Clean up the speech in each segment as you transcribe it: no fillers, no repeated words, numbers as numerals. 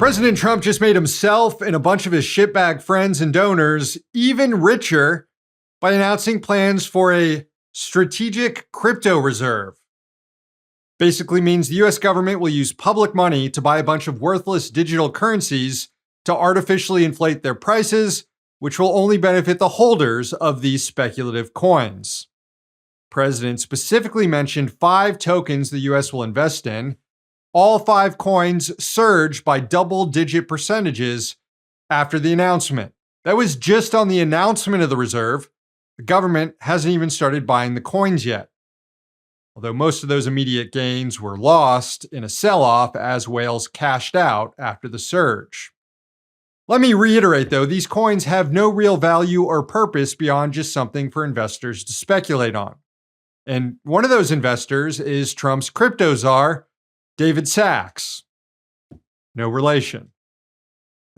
President Trump just made himself and a bunch of his shitbag friends and donors even richer by announcing plans for a strategic crypto reserve. Basically means the US government will use public money to buy a bunch of worthless digital currencies to artificially inflate their prices, which will only benefit the holders of these speculative coins. The president specifically mentioned 5 tokens the US will invest in. All 5 coins surged by double-digit percentages after the announcement. That was just on the announcement of the reserve. The government hasn't even started buying the coins yet. Although most of those immediate gains were lost in a sell-off as whales cashed out after the surge. Let me reiterate, though, these coins have no real value or purpose beyond just something for investors to speculate on. And one of those investors is Trump's crypto czar, David Sachs. No relation.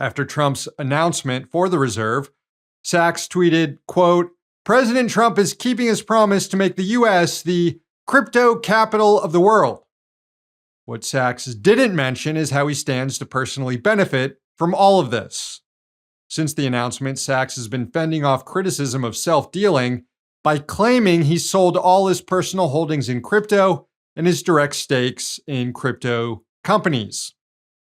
After Trump's announcement for the reserve, Sachs tweeted, quote, "President Trump is keeping his promise to make the US the crypto capital of the world." What Sachs didn't mention is how he stands to personally benefit from all of this. Since the announcement, Sachs has been fending off criticism of self-dealing by claiming he sold all his personal holdings in crypto and his direct stakes in crypto companies.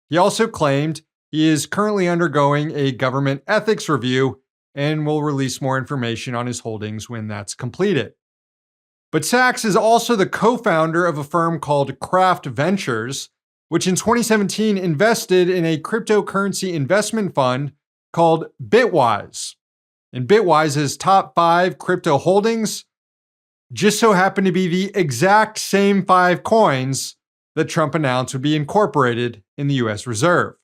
He also claimed he is currently undergoing a government ethics review and will release more information on his holdings when that's completed. But Sachs is also the co-founder of a firm called Craft Ventures, which in 2017 invested in a cryptocurrency investment fund called Bitwise. And Bitwise's top 5 crypto holdings just so happen to be the exact same 5 coins that Trump announced would be incorporated in the US Reserve.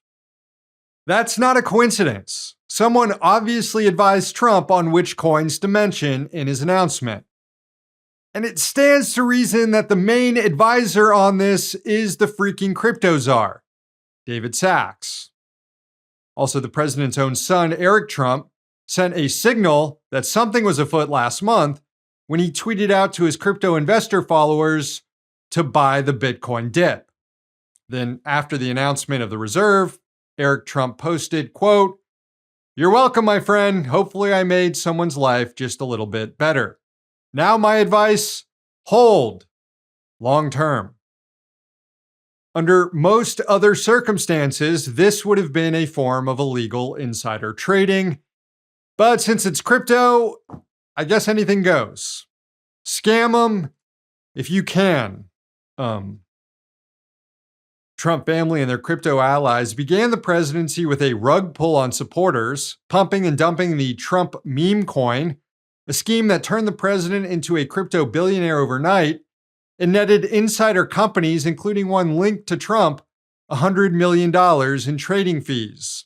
That's not a coincidence. Someone obviously advised Trump on which coins to mention in his announcement. And it stands to reason that the main advisor on this is the freaking crypto czar, David Sachs. Also, the president's own son, Eric Trump, sent a signal that something was afoot last month when he tweeted out to his crypto investor followers to buy the Bitcoin dip. Then, after the announcement of the reserve, Eric Trump posted, quote, "You're welcome, my friend. Hopefully I made someone's life just a little bit better. Now my advice, hold long term." Under most other circumstances, this would have been a form of illegal insider trading. But since it's crypto, I guess anything goes. Scam them if you can. Trump family and their crypto allies began the presidency with a rug pull on supporters, pumping and dumping the Trump meme coin, a scheme that turned the president into a crypto billionaire overnight and netted insider companies, including one linked to Trump, $100 million in trading fees.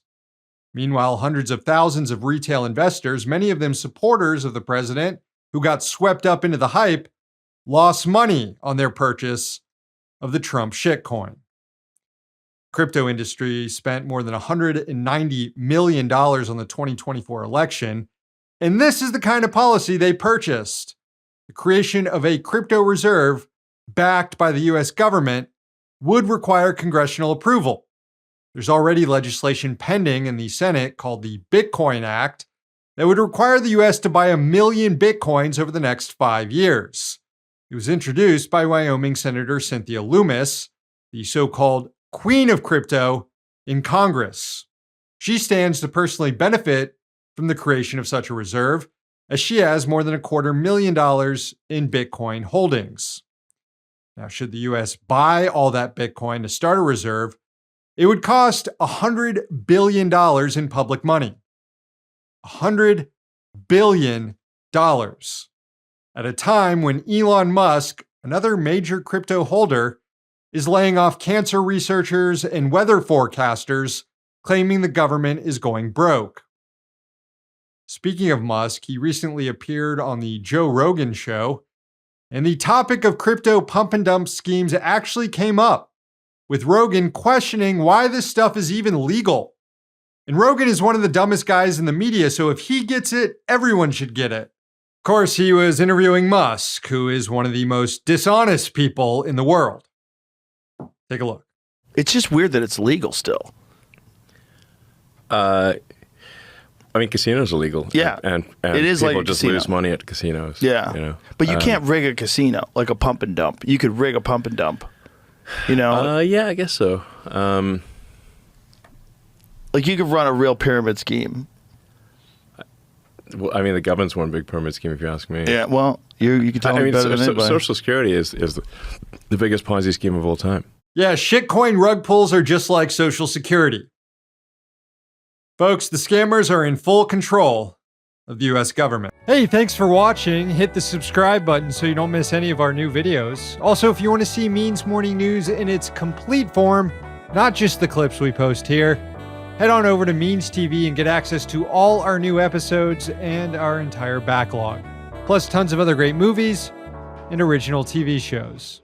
Meanwhile, hundreds of thousands of retail investors, many of them supporters of the president, who got swept up into the hype, lost money on their purchase of the Trump shitcoin. Crypto industry spent more than $190 million on the 2024 election, and this is the kind of policy they purchased: the creation of a crypto reserve backed by the US government would require congressional approval. There's already legislation pending in the Senate called the Bitcoin Act that would require the US to buy 1 million Bitcoins over the next 5 years. It was introduced by Wyoming Senator Cynthia Lummis, the so-called Queen of Crypto, in Congress. She stands to personally benefit from the creation of such a reserve, as she has more than $250,000 in Bitcoin holdings. Now, should the US buy all that Bitcoin to start a reserve, it would cost $100 billion in public money. $100 billion. At a time when Elon Musk, another major crypto holder, is laying off cancer researchers and weather forecasters, claiming the government is going broke. Speaking of Musk, he recently appeared on the Joe Rogan show, and the topic of crypto pump and dump schemes actually came up, with Rogan questioning why this stuff is even legal. And Rogan is one of the dumbest guys in the media, so if he gets it, everyone should get it. Of course, he was interviewing Musk, who is one of the most dishonest people in the world. Take a look. It's just weird that it's legal still. I mean, casinos are illegal. Yeah. And it is people like a just casino. lose money at casinos. Yeah. You know? But you can't rig a casino like a pump and dump. You could rig a pump and dump. You know? Yeah, I guess so. Like you could run a real pyramid scheme. Well, I mean, the government's one big pyramid scheme, if you ask me. Yeah, well, you can tell me better than anybody. Social Security is the biggest Ponzi scheme of all time. Yeah, shitcoin rug pulls are just like Social Security. Folks, the scammers are in full control of the US government. Hey, thanks for watching. Hit the subscribe button so you don't miss any of our new videos. Also, if you want to see Means Morning News in its complete form, not just the clips we post here, head on over to Means TV and get access to all our new episodes and our entire backlog. Plus tons of other great movies and original TV shows.